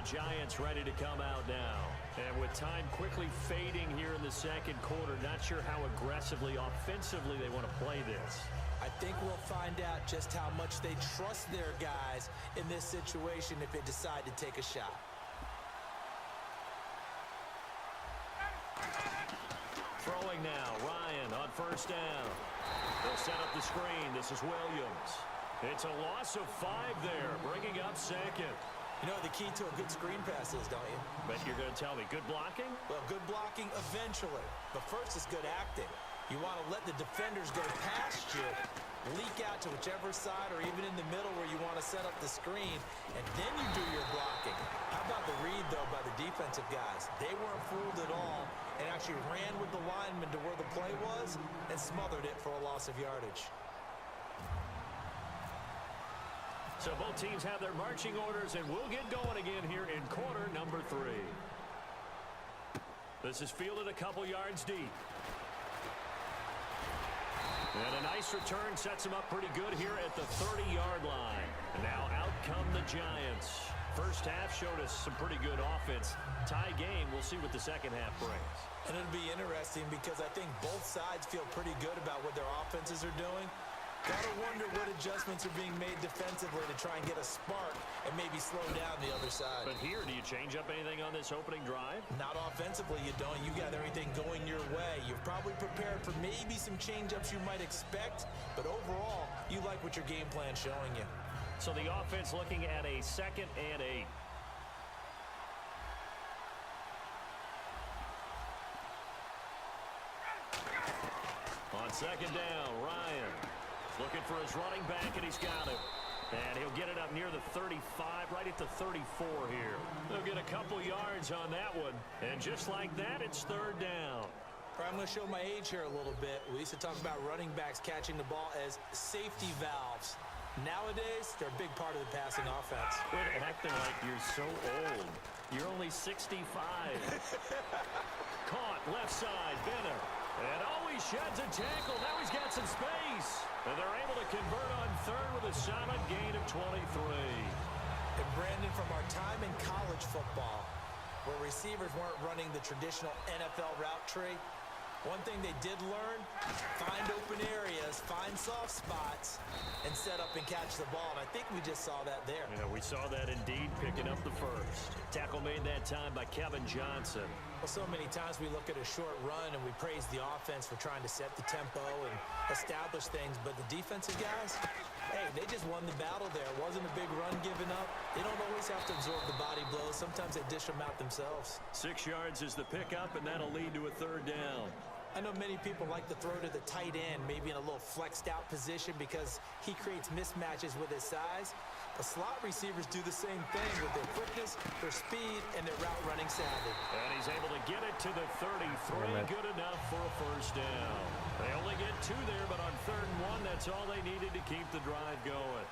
Giants ready to come out now. And with time quickly fading here in the second quarter, not sure how aggressively, offensively they want to play this. I think we'll find out just how much they trust their guys in this situation if they decide to take a shot. Throwing now, Ryan on first down. They'll set up the screen. This is Williams. It's a loss of 5 there, bringing up second. You know the key to a good screen pass is, don't you? Bet you're going to tell me. Good blocking? Well, good blocking eventually. But first is good acting. You want to let the defenders go past you, leak out to whichever side or even in the middle where you want to set up the screen, and then you do your blocking. How about the read, though, by the defensive guys? They weren't fooled at all and actually ran with the lineman to where the play was and smothered it for a loss of yardage. So both teams have their marching orders, and we'll get going again here in quarter number 3. This is fielded a couple yards deep. And a nice return sets them up pretty good here at the 30-yard line. And now out come the Giants. First half showed us some pretty good offense. Tie game, we'll see what the second half brings. And it'll be interesting because I think both sides feel pretty good about what their offenses are doing. Gotta wonder what adjustments are being made defensively to try and get a spark and maybe slow down the other side. But here, do you change up anything on this opening drive? Not offensively, you don't. You got everything going your way. You've probably prepared for maybe some change-ups you might expect, but overall, you like what your game plan's showing you. So the offense looking at a 2nd and 8. On second down, Ryan looking for his running back, and he's got it. And he'll get it up near the 35, right at the 34 here. They'll get a couple yards on that one. And just like that, it's 3rd down. I'm going to show my age here a little bit. We used to talk about running backs catching the ball as safety valves. Nowadays, they're a big part of the passing offense. Quit acting like you're so old. You're only 65. Caught, left side, Bennett. And he sheds a tackle. Now he's got some space. And they're able to convert on 3rd with a solid gain of 23. And Brandon, from our time in college football, where receivers weren't running the traditional NFL route tree, one thing they did learn, find open areas, find soft spots, and set up and catch the ball. And I think we just saw that there. Yeah, we saw that indeed, picking up the first. Tackle made that time by Kevin Johnson. Well, so many times we look at a short run and we praise the offense for trying to set the tempo and establish things. But the defensive guys, hey, they just won the battle there. It wasn't a big run given up. They don't always have to absorb the body blows. Sometimes they dish them out themselves. 6 yards is the pickup, and that'll lead to a 3rd down. I know many people like to throw to the tight end, maybe in a little flexed out position because he creates mismatches with his size. The slot receivers do the same thing with their quickness, their speed, and their route running savvy. And he's able to get it to the 33. Good enough for a 1st down. They only get 2 there, but on 3rd and 1, that's all they needed to keep the drive going.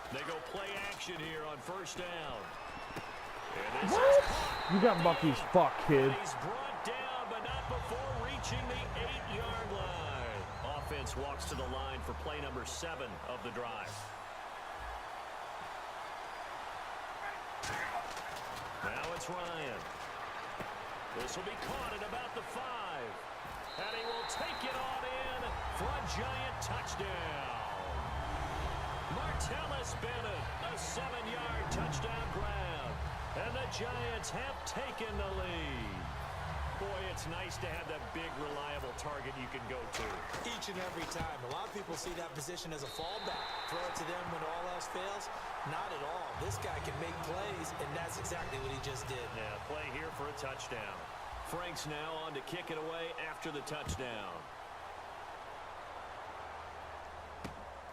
They go play action here on 1st down. What? You got Bucky's fuck, kid. He's brought down, but not before reaching the 8-yard line. Offense walks to the line for play number 7 of the drive. Now it's Ryan. This will be caught at about the 5. And he will take it on in for a Giant touchdown. Martellus Bennett, a 7-yard touchdown grab. And the Giants have taken the lead. Boy, it's nice to have that big, reliable target you can go to. Each and every time. A lot of people see that position as a fallback. Throw it to them when all else fails. Not at all. This guy can make plays, and that's exactly what he just did. Yeah, play here for a touchdown. Frank's now on to kick it away after the touchdown.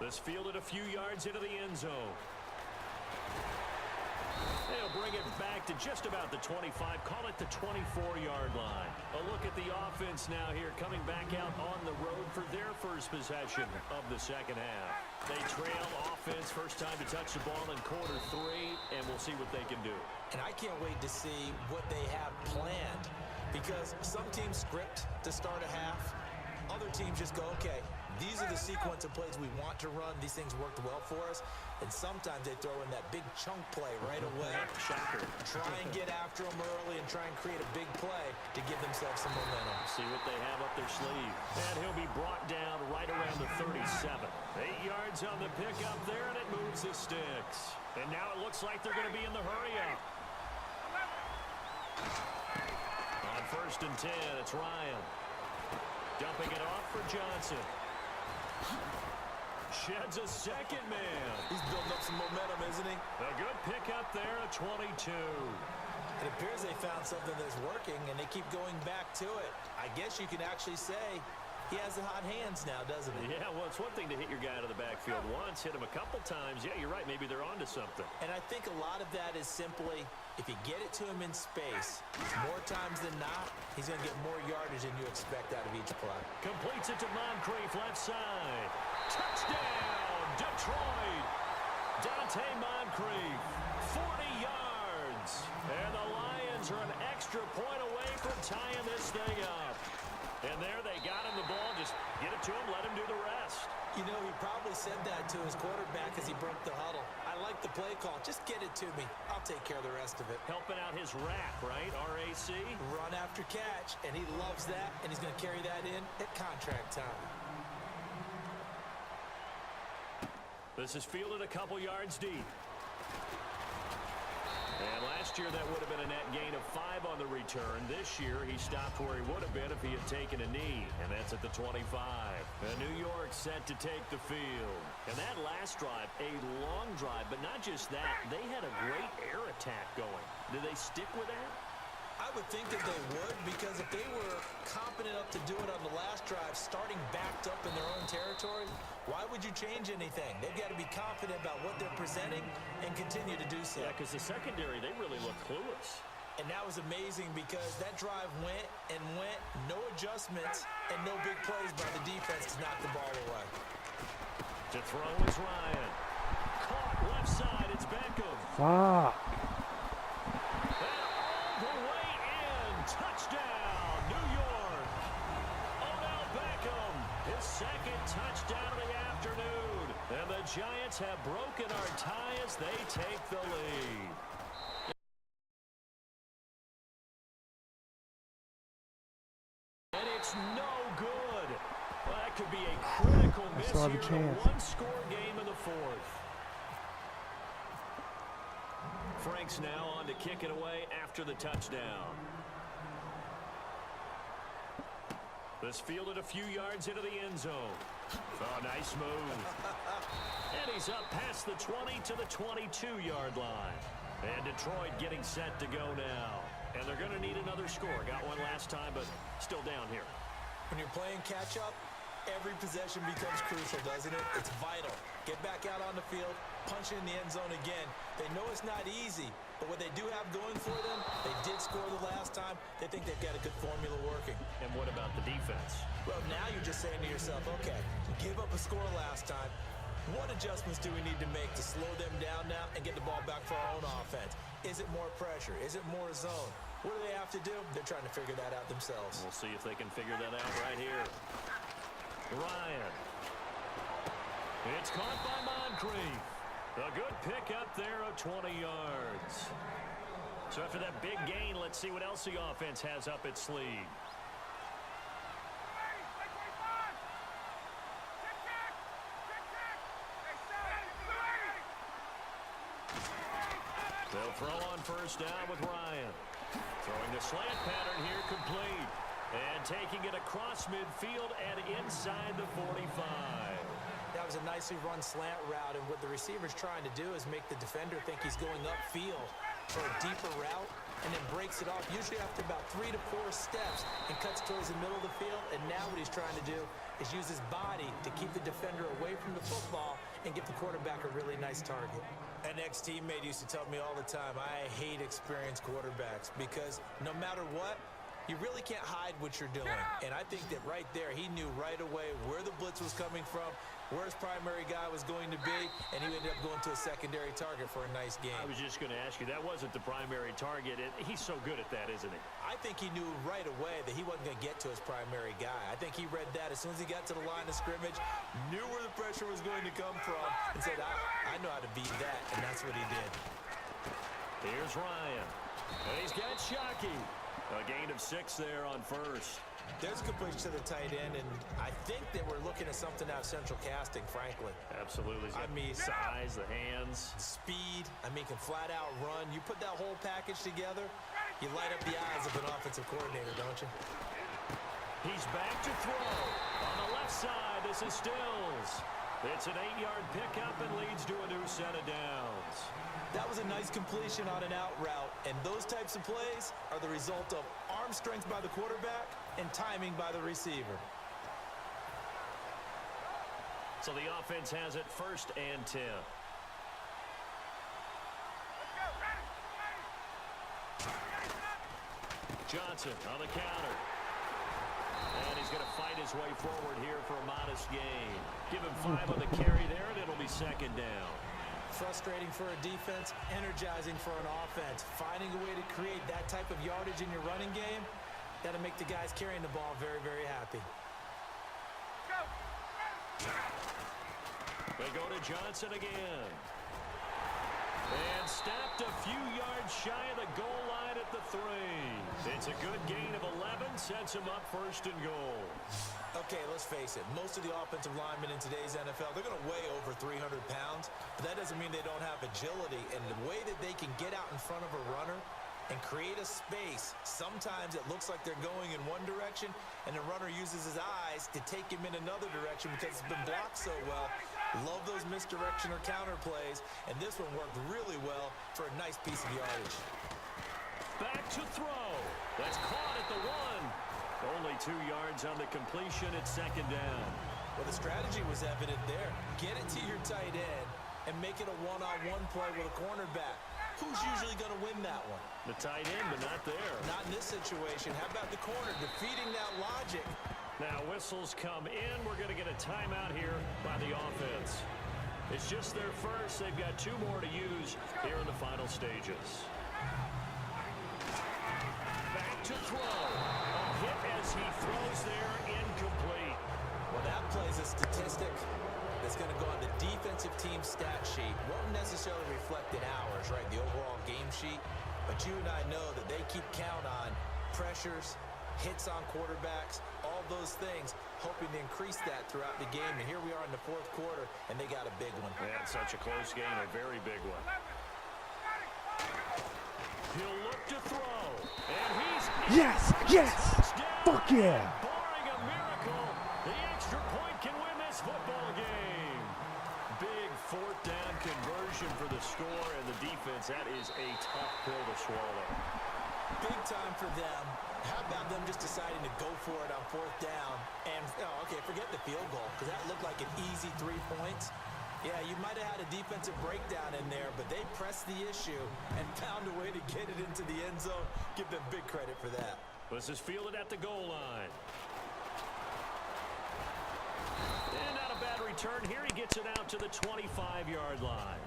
This fielded a few yards into the end zone. They'll bring it back to just about the 25, call it the 24-yard line. A look at the offense now here, coming back out on the road for their first possession of the second half. They trail offense, first time to touch the ball in quarter 3, and we'll see what they can do. And I can't wait to see what they have planned, because some teams script to start a half. Other teams just go, okay, These are the sequence of plays we want to run. These things worked well for us. And sometimes they throw in that big chunk play right away. Shocker. Try and get after them early and try and create a big play to give themselves some momentum. See what they have up their sleeve. And he'll be brought down right around the 37. 8 yards on the pickup there, and it moves the sticks. And now it looks like they're going to be in the hurry-up. On 1st and 10, it's Ryan. Dumping it off for Johnson. Sheds a second man. He's building up some momentum, isn't he? A good pickup there at 22. It appears they found something that's working, and they keep going back to it. I guess you can actually say he has the hot hands now, doesn't he? Yeah, well, it's one thing to hit your guy out of the backfield once, hit him a couple times. Yeah, you're right. Maybe they're onto something. And I think a lot of that is simply, if you get it to him in space, more times than not, he's going to get more yardage than you expect out of each play. Completes it to Moncrief, left side. Touchdown, Detroit. Dante Moncrief, 40 yards. And the Lions are an extra point away from tying this thing up. And there they got him the ball. Just get it to him, let him do the rest. You know, he probably said that to his quarterback as he broke the huddle. I like the play call. Just get it to me. I'll take care of the rest of it. Helping out his rack, right? RAC. Run after catch, and he loves that, and he's going to carry that in at contract time. This is fielded a couple yards deep. And last year, that would have been a net gain of 5 on the return. This year, he stopped where he would have been if he had taken a knee, and that's at the 25. And New York set to take the field. And that last drive, a long drive, but not just that. They had a great air attack going. Did they stick with that? I would think that they would, because if they were confident enough to do it on the last drive, starting backed up in their own territory, why would you change anything? They've got to be confident about what they're presenting and continue to do so. Yeah, because the secondary, they really look clueless. And that was amazing because that drive went and went, no adjustments, and no big plays by the defense to knock the ball away. To throw is Ryan. Caught left side, it's Beckham. Fuck. Touchdown, New York. Odell Beckham, his second touchdown of the afternoon. And the Giants have broken our tie as they take the lead. And it's no good. Well, that could be a critical miss here in a one-score game in the 4th. Frank's now on to kick it away after the touchdown. This fielded a few yards into the end zone. Oh, nice move. And he's up past the 20 to the 22-yard line. And Detroit getting set to go now. And they're going to need another score. Got one last time, but still down here. When you're playing catch-up, every possession becomes crucial, doesn't it? It's vital. Get back out on the field, punch in the end zone again. They know it's not easy, but what they do have going for them, they did score the last time. They think they've got a good formula working. And what about the defense? Well, now you're just saying to yourself, okay, give up a score last time. What adjustments do we need to make to slow them down now and get the ball back for our own offense? Is it more pressure? Is it more zone? What do they have to do? They're trying to figure that out themselves. We'll see if they can figure that out right here. Ryan. It's caught by Moncrief. A good pickup there of 20 yards. So after that big gain, let's see what else the offense has up its sleeve. They'll throw on first down with Ryan. Throwing the slant pattern here complete. And taking it across midfield and inside the 45. That was a nicely run slant route, and what the receiver's trying to do is make the defender think he's going upfield for a deeper route, and then breaks it off, usually after about 3 to 4 steps, and cuts towards the middle of the field. And now what he's trying to do is use his body to keep the defender away from the football and give the quarterback a really nice target. An ex-teammate used to tell me all the time, I hate experienced quarterbacks because no matter what, You really can't hide what you're doing. And I think that right there, he knew right away where the blitz was coming from, where his primary guy was going to be, and he ended up going to a secondary target for a nice game. I was just going to ask you, that wasn't the primary target. He's so good at that, isn't he? I think he knew right away that he wasn't going to get to his primary guy. I think he read that as soon as he got to the line of scrimmage, knew where the pressure was going to come from, and said, I know how to beat that, and that's what he did. Here's Ryan. And he's got Shockey. A gain of 6 there on first. There's completion to the tight end, and I think that we're looking at something out of central casting, frankly. Absolutely. I mean, size, the hands. Speed. I mean, can flat out run. You put that whole package together, you light up the eyes of an offensive coordinator, don't you? He's back to throw. On the left side, this is Stills. It's an 8-yard pickup and leads to a new set of downs. That was a nice completion on an out route, and those types of plays are the result of arm strength by the quarterback and timing by the receiver. So the offense has it 1st and 10. Johnson on the counter. And he's going to fight his way forward here for a modest gain. Give him 5 on the carry there, and it'll be 2nd down. Frustrating for a defense, energizing for an offense. Finding a way to create that type of yardage in your running game, that'll make the guys carrying the ball very, very happy. They go to Johnson again. And stopped a few yards shy of the goal line at the 3. It's a good gain of 11, sets him up 1st and goal. Okay, let's face it. Most of the offensive linemen in today's NFL, they're going to weigh over 300 pounds, but that doesn't mean they don't have agility. And the way that they can get out in front of a runner and create a space, sometimes it looks like they're going in one direction, and the runner uses his eyes to take him in another direction because it's been blocked so well. Love those misdirection or counter plays, and this one worked really well for a nice piece of yardage. Back to throw. That's caught at the 1. Only 2 yards on the completion at 2nd down. Well, the strategy was evident there. Get it to your tight end and make it a one-on-one play with a cornerback. Who's usually going to win that one? The tight end, but not there. Not in this situation. How about the corner defeating that logic? Now whistles come in. We're going to get a timeout here by the offense. It's just their first. They've got 2 more to use here in the final stages. Back to throw. A hit as he throws there, incomplete. Well, that play's a statistic that's going to go on the defensive team stat sheet. Won't necessarily reflect in ours, right, the overall game sheet. But you and I know that they keep count on pressures, hits on quarterbacks, all those things, hoping to increase that throughout the game. And here we are in the 4th quarter, and they got a big one. Yeah, such a close game, a very big one. He'll look to throw. And he's Yes! Yes! Fuck yeah! barring a miracle, the extra point can win this football game. Big 4th down conversion for the score, and the defense, that is a tough pill to swallow. Big time for them. How about them just deciding to go for it on 4th down? And, okay, forget the field goal, because that looked like an easy 3 points. Yeah, you might have had a defensive breakdown in there, but they pressed the issue and found a way to get it into the end zone. Give them big credit for that. This is fielded at the goal line. And not a bad return here. He gets it out to the 25-yard line.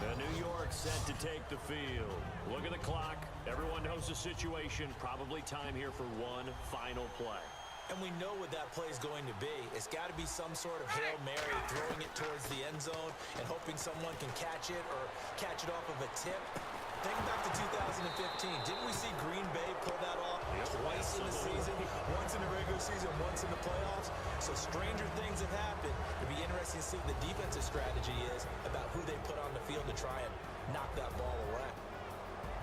And New York set to take the field. Look at the clock. Everyone knows the situation. Probably time here for one final play. And we know what that play is going to be. It's got to be some sort of Hail Mary, throwing it towards the end zone and hoping someone can catch it or catch it off of a tip. Think back to 2015. Didn't we see Green Bay pull that off twice in the season? Once in the regular season, once in the playoffs. So stranger things have happened. It'd be interesting to see what the defensive strategy is about who they put on the field to try and knock that ball away.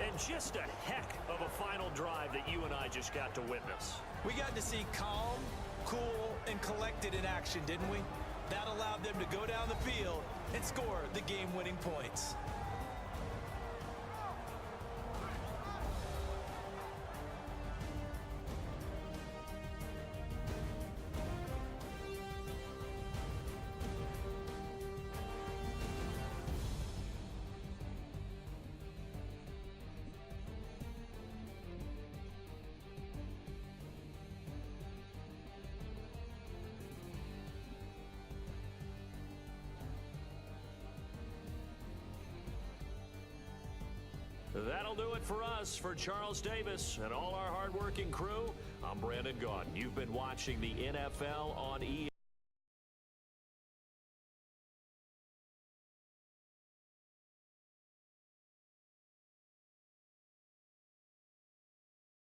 And just a heck of a final drive that you and I just got to witness. We got to see calm, cool, and collected in action, didn't we? That allowed them to go down the field and score the game-winning points. That'll do it for us. For Charles Davis and all our hardworking crew, I'm Brandon Gaudin. You've been watching the NFL on EA.